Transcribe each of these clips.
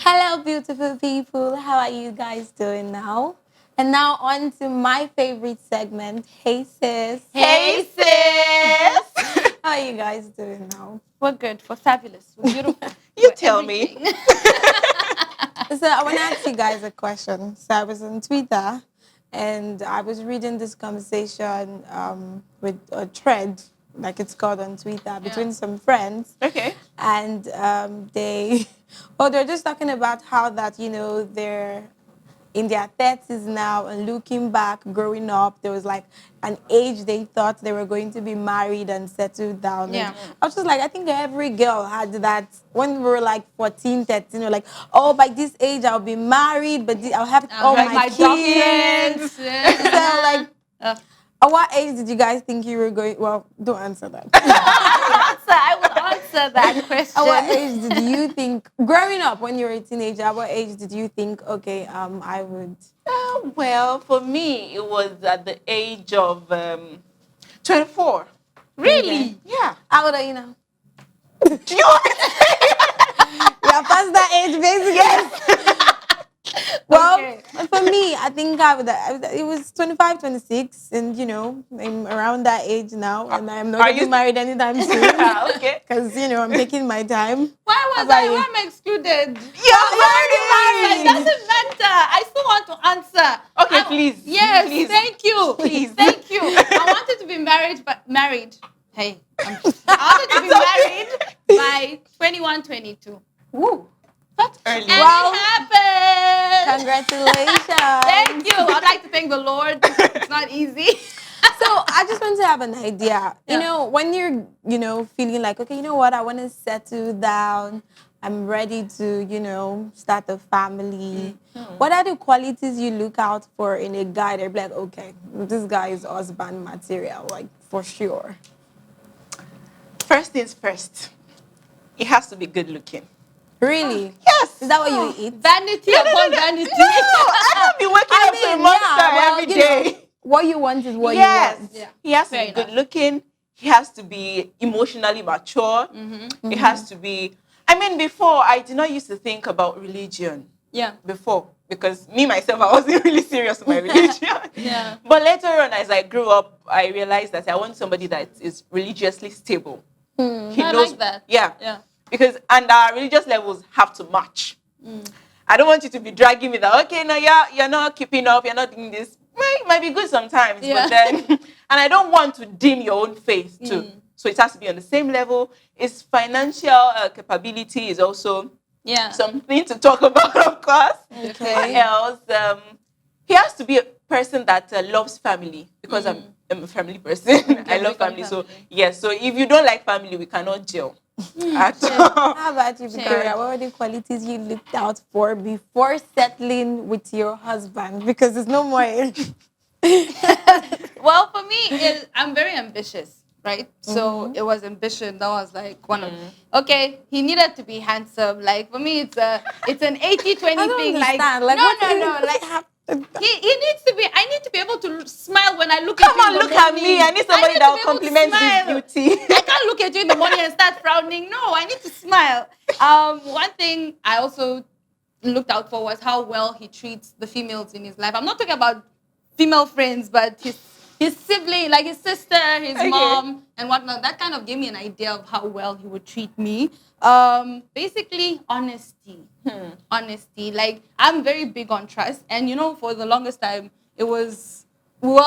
Hello, beautiful people. How are you guys doing now? And now on to my favorite segment, Hey Sis. Hey, sis. How are you guys doing now? We're good. We're fabulous. We're beautiful. You We're tell me. everything. So I want to ask you guys a question. So I was on Twitter and I was reading this conversation with a thread, like it's called on Twitter, between some friends. Okay. And they're just talking about how that, they're in their 30s now and looking back, growing up, there was like an age they thought they were going to be married and settled down. Yeah. And I was just like, I think every girl had that when we were like 14, 13, we're like, oh, by this age I'll be married, but I'll have all Have my kids. documents. So like, Uh, at what age did you guys think you were going? Well, don't answer that. I will answer that question. At what age did you think, growing up when you were a teenager, at what age did you think, okay, I would? Well, for me, it was at the age of 24. Really? Yeah. How old are you now? You We are past that age, basically. Well, Okay. for me, I think it was 25, 26, and I'm around that age now, and I'm not Are getting you- married anytime soon. Okay. Because, I'm taking my time. Why How was about I? you? Why am I excluded? You're It married. doesn't matter. I still want to answer. Okay, please. Yes, Please. thank you. Please. Thank you. I wanted to be married. Hey, I wanted to be married by 21, 22. Woo. That's early. And Wow. it happened. Congratulations. Thank you. I'd like to thank the Lord. It's not easy. So I just want to have an idea. Yeah. When you're, feeling like, okay, you know what, I want to settle down. I'm ready to, start a family. What are the qualities you look out for in a guy? They're like, okay, this guy is husband material, like for sure. First things first. It has to be good looking. Really? Yes. Is that what you eat? Vanity upon vanity. No, I don't be waking up to a monster every day. What you want is what Yes. you want. Yeah. He has to Fair be good enough. looking. He has to be emotionally mature. It has to be. Before I did not used to think about religion. Yeah. Before, because me myself, I wasn't really serious with my religion. Yeah. But later on, as I grew up, I realized that I want somebody that is religiously stable. He I like that. Yeah. Yeah. Because and our religious levels have to match. I don't want you to be dragging me that, okay, no, you're not keeping up, you're not doing this. Well, it might be good sometimes, Yeah. but then, and I don't want to dim your own faith too. So it has to be on the same level. His financial capability is also Yeah. something to talk about, of course. Okay. What else? He has to be a person that loves family because I'm a family person. I love family. So, family. yes. So if you don't like family, we cannot gel at all. How about you, Victoria? What were the qualities you looked out for before settling with your husband? Because there's no more. Well, for me, I'm very ambitious, right? So it was ambition. That was like one of. Okay, he needed to be handsome. Like for me, it's an 80-20 I don't thing. Like understand. no. Like he needs to be. I need to be able to smile when I look at Come you. on, in the look at morning. me. I need somebody to that be will able to compliment smile. this beauty. I can't look at you in the morning and start frowning. No, I need to smile. One thing I also looked out for was how well he treats the females in his life. I'm not talking about female friends, but his sibling, like his sister, his Okay. mom, and whatnot. That kind of gave me an idea of how well he would treat me. Basically, honesty. Honesty. Like, I'm very big on trust. And, for the longest time, we were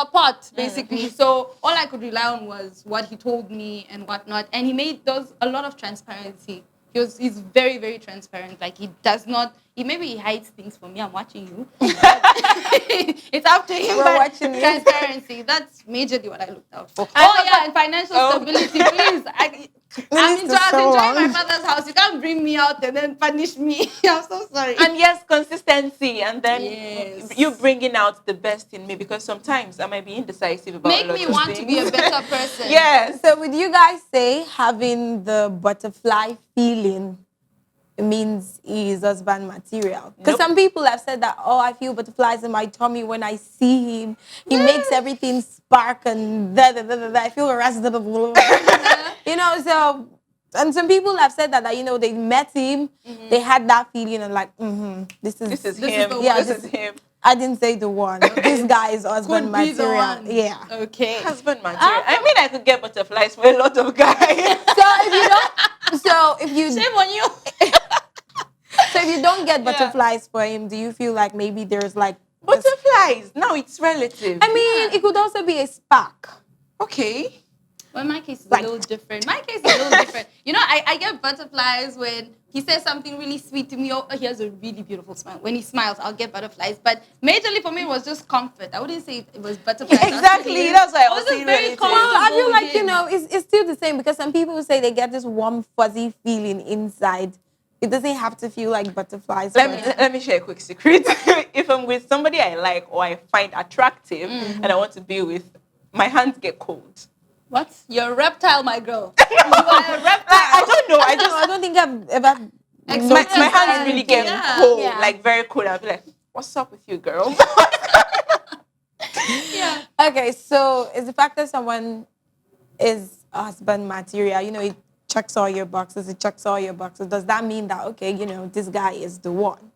apart, basically. So all I could rely on was what he told me and whatnot. And he made a lot of transparency. He's very, very transparent. Like, he does not, maybe he hides things from me. I'm watching you. It's up to him. We're but watching you. transparency. That's majorly what I looked out for. And financial stability, please. I was enjoying my father's house. You can't bring me out and then punish me. I'm so sorry. And yes, consistency, and then Yes. you bringing out the best in me, because sometimes I might be indecisive about Make a lot me of want to be a things. better person. Yes. So would you guys say having the butterfly feeling means he is husband material? Because Nope. some people have said that, oh, I feel butterflies in my tummy when I see him. He makes everything spark and da da da da da. I feel harassed. Da, da, da, da. So And some people have said that, they met him, they had that feeling and like, this is This is This is him. the yeah, one. This is him. I didn't say the one. This guy is husband Could be the material. one. Yeah. Okay. Husband material. I mean, I could get butterflies for a lot of guys. Shame on you. So if you don't get Yeah. butterflies for him, do you feel like maybe there's like Butterflies. No, it's relative. I mean, it could also be a spark. Okay. Well, my case is Like- a little different. My case is a little different. I get butterflies when he says something really sweet to me. Oh, he has a really beautiful smile. When he smiles, I'll get butterflies. But majorly for me, it was just comfort. I wouldn't say it was butterflies. Exactly, that's why I was just saying very relative. comfortable Well, I feel with like, him. it's still the same because some people say they get this warm, fuzzy feeling inside. It doesn't have to feel like butterflies. Let me share a quick secret. If I'm with somebody I like or I find attractive and I want to be with, my hands get cold. What? You're a reptile, my girl. You are a reptile. I don't know. I don't think I've ever my Experienced hands that. really get Yeah. cold, Yeah. like very cold. I'll be like, "What's up with you, girl?" Yeah. Okay, so is the fact that someone is husband material, it checks all your boxes, does that mean that, okay, this guy is the one?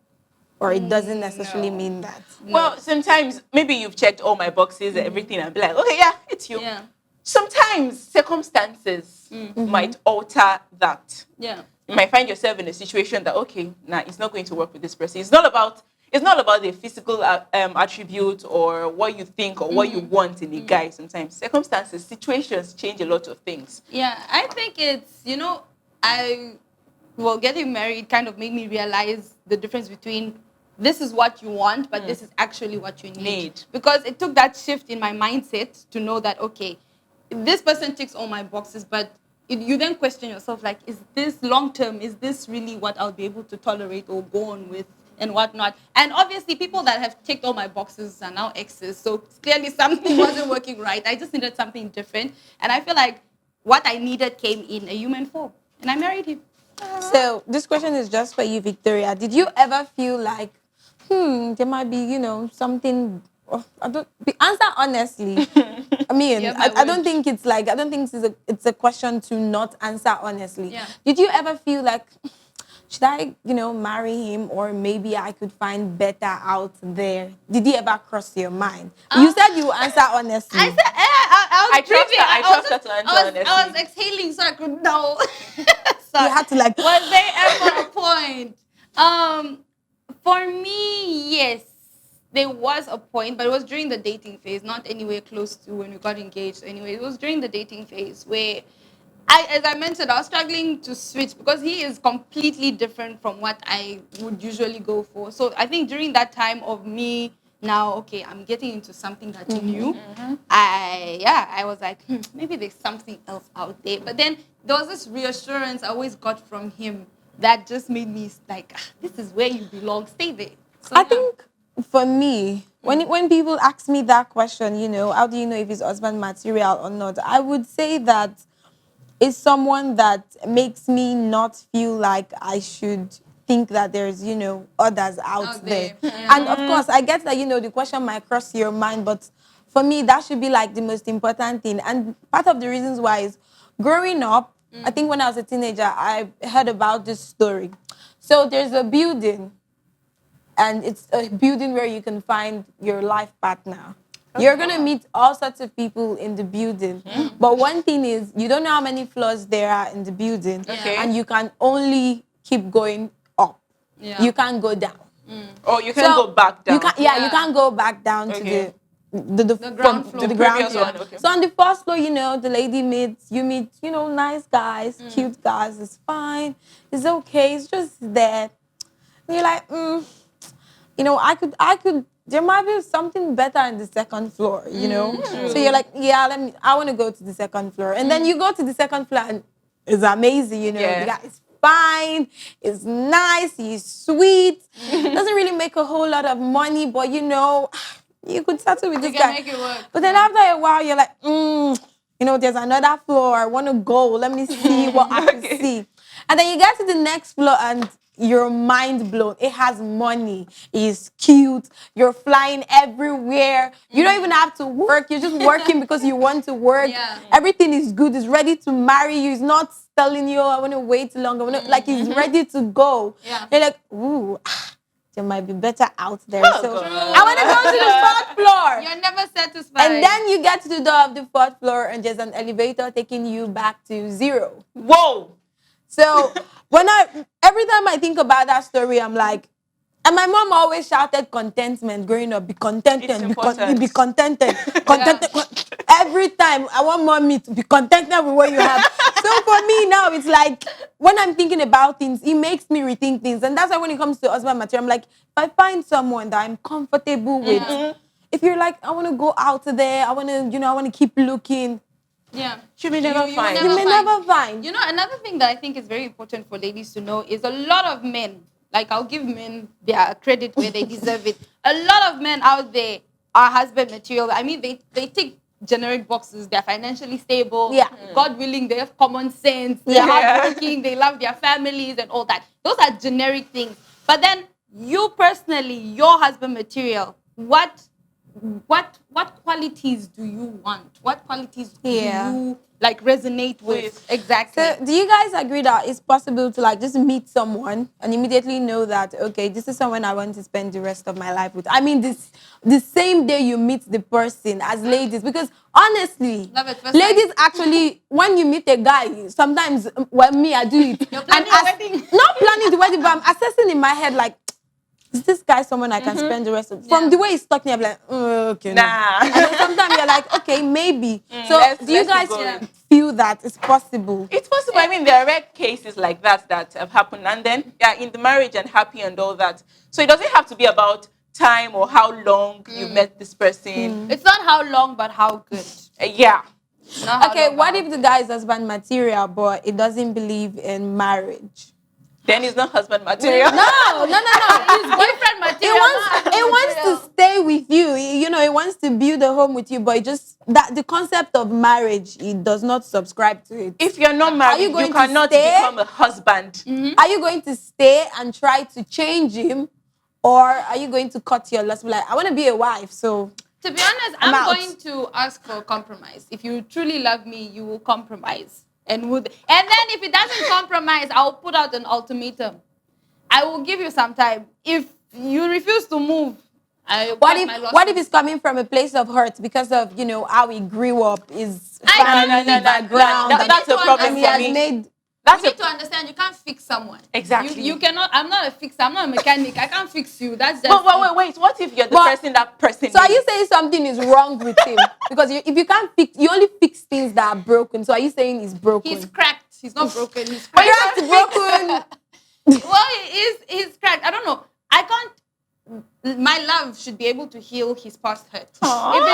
Or it doesn't necessarily No. mean that? Well, sometimes maybe you've checked all my boxes, everything. I'll be like, "Okay, yeah, it's you." Yeah. Sometimes circumstances might alter that. Yeah. You might find yourself in a situation that, okay, it's not going to work with this person. It's not about the physical attribute or what you think or what you want in a guy. Sometimes circumstances, situations change a lot of things. Yeah, I think it's, getting married kind of made me realize the difference between this is what you want, but this is actually what you need. Because it took that shift in my mindset to know that, okay, this person ticks all my boxes, but you then question yourself, like, is this long term? Is this really what I'll be able to tolerate or go on with and whatnot? And obviously, people that have ticked all my boxes are now exes. So clearly something wasn't working right. I just needed something different. And I feel like what I needed came in a human form. And I married him. So this question is just for you, Victoria. Did you ever feel like, there might be, something? Answer honestly. I mean, Yeah, my I don't word. think it's a question to not answer honestly. Yeah. Did you ever feel like, should I, marry him, or maybe I could find better out there? Did it ever cross your mind? You said you answer honestly. I said, I was I trust breathing. her. I trust her to answer I was honestly. exhaling so I could know. You had to like. Was there ever a point? For me, yes, there was a point, but it was during the dating phase, not anywhere close to when we got engaged. Anyway, it was during the dating phase where as I mentioned, I was struggling to switch because he is completely different from what I would usually go for. So I think during that time of me now, okay, I'm getting into something that's new. I was like, maybe there's something else out there. But then there was this reassurance I always got from him that just made me like, this is where you belong. Stay there. So, I think for me, when people ask me that question, how do you know if it's husband material or not? I would say that it's someone that makes me not feel like I should think that there's, others out there. Yeah. And of course, I get that, the question might cross your mind, but for me, that should be like the most important thing. And part of the reasons why is growing up, I think when I was a teenager, I heard about this story. So there's a building, and it's a building where you can find your life partner. You're going to meet all sorts of people in the building. But one thing is, you don't know how many floors there are in the building. Okay. And you can only keep going up. Yeah. You can't go down. Oh, you can go back down. You can't go back down Okay. to the ground floor. the The ground previous floor. one, okay. So on the first floor, the lady you meet, nice guys, cute guys. It's fine. It's okay. It's just there. And you're like, I could, there might be something better in the second floor, So you're like, yeah, I want to go to the second floor. And then you go to the second floor and it's amazing, Yeah. The guy is fine, it's nice, he's sweet, doesn't really make a whole lot of money, but you could settle with this can guy. make it work. But then after a while, you're like, there's another floor, I want to go, let me see what I can Okay. see. And then you get to the next floor and you're mind blown. It has money. It's cute. You're flying everywhere. You don't even have to work. You're just working because you want to work. Yeah. Everything is good. It's ready to marry you. It's not telling you, I want to wait longer. Like he's ready to go. Yeah. You're like, ooh, there might be better out there. Oh, So God. I want to go to the fourth floor. You're never satisfied. And then you get to the door of the fourth floor and there's an elevator taking you back to 0. Whoa. So every time I think about that story, I'm like, and my mom always shouted contentment growing up. Be contented, It's be important. contented, contented. Every time I want mommy to be contented with what you have. So for me now, it's like when I'm thinking about things, it makes me rethink things. And that's why when it comes to husband material, I'm like, if I find someone that I'm comfortable with, if you're like, I want to go out there, I want to keep looking. Yeah. You may never find. You may never find. You know, another thing that I think is very important for ladies to know is a lot of men, like I'll give men their credit where they deserve it. A lot of men out there are husband material. I mean, they tick generic boxes. They're financially stable. Yeah. God willing, they have common sense. They're hardworking. They love their families and all that. Those are generic things. But then you personally, your husband material, what qualities do you want? What qualities do you like resonate with? Exactly. So do you guys agree that it's possible to like just meet someone and immediately know that, okay, this is someone I want to spend the rest of my life with? I mean, the same day you meet the person as ladies, because honestly, Love at first ladies sight. actually, when you meet a guy, sometimes, well, me, I do it. You're planning a wedding. Not planning the wedding, but I'm assessing in my head like, is this guy someone I can spend the rest of? From the way he's talking, I'm like, okay, no. Nah. And then sometimes you're like, okay, maybe. So do you guys let's feel that it's possible? It's possible. I mean, there are rare cases like that have happened, and then they're in the marriage and happy and all that. So it doesn't have to be about time or how long you met this person. It's not how long, but how good. Yeah. Not how Okay, long, what but if the guy is husband material, but it doesn't believe in marriage? Then it's not husband material. No. It's boyfriend material. It wants to stay with you. You know, it wants to build a home with you, but it just that the concept of marriage, it does not subscribe to it. If you're not married, going you to cannot stay? become a husband. Are you going to stay and try to change him, or are you going to cut your loss? Like, I want to be a wife, so To be honest, I'm I'm out. going to ask for a compromise. If you truly love me, you will compromise. And then if it doesn't compromise, I'll put out an ultimatum. I will give you some time. If you refuse to move, I What cut my if losses. it's coming from a place of hurt because of how he grew up, his I- family No. background, That's a problem and he for has me. made. That's You need a to understand, you can't fix someone. Exactly. You cannot. I'm not a fixer. I'm not a mechanic. I can't fix you. That's just. But wait. What if you're the But- person So are needs? you saying something is wrong with him? Because if you can't fix, you only fix things that are broken. So are you saying he's broken? He's cracked. He's not broken. He's But cracked. you're broken. Well, he's cracked. I don't know. I can't. My love should be able to heal his past hurt. Aww. If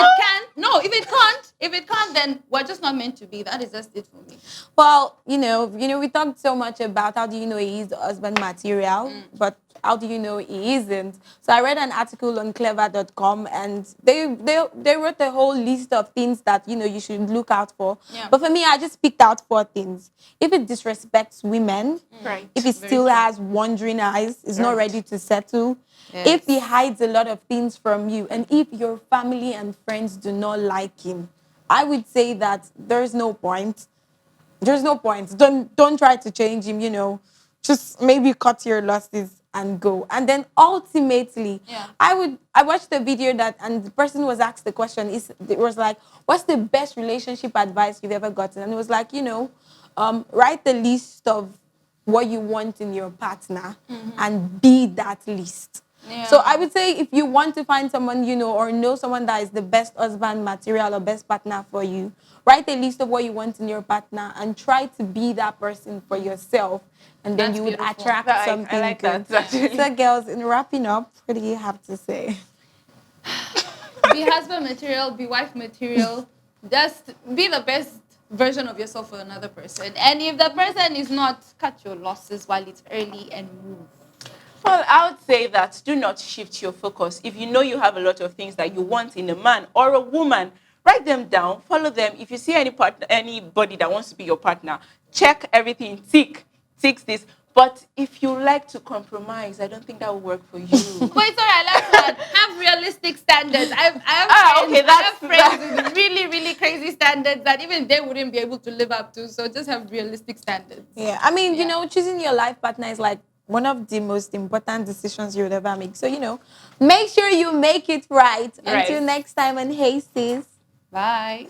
it can't, then we're just not meant to be. That is just it for me. Well, we talked so much about how do you know he is the husband material, but how do you know he isn't? So I read an article on clever.com and they wrote a whole list of things that you should look out for. Yeah. But for me, I just picked out 4 things. If it disrespects women, Right. if he Very still true. has wandering eyes, is not Right. ready to settle, Yes. if he hides a lot of things from you, and if your family and friends do not like him, I would say that there's no point. There's no point. Don't try to change him, Just maybe cut your losses and go. And then ultimately, Yeah. I watched a video and the person was asked the question, it was like, what's the best relationship advice you've ever gotten? And it was like, write the list of what you want in your partner and be that list. Yeah. So I would say if you want to find someone, or know someone that is the best husband material or best partner for you, write a list of what you want in your partner and try to be that person for yourself. And then That's you would beautiful. attract I something like good. that, actually. So girls, in wrapping up, what do you have to say? Be husband material, be wife material. Just be the best version of yourself for another person. And if the person is not, cut your losses while it's early and move. Well, I would say that do not shift your focus. If you know you have a lot of things that you want in a man or a woman, write them down, follow them. If you see anybody that wants to be your partner, check everything, tick this. But if you like to compromise, I don't think that will work for you. But it's all right. Let's not have realistic standards. I have friends, Okay, I have that's friends with really, really crazy standards that even they wouldn't be able to live up to. So just have realistic standards. Yeah, I mean, Yeah. choosing your life partner is like one of the most important decisions you would ever make. So, make sure you make it right. Right. Until next time, and hey, sis. Bye.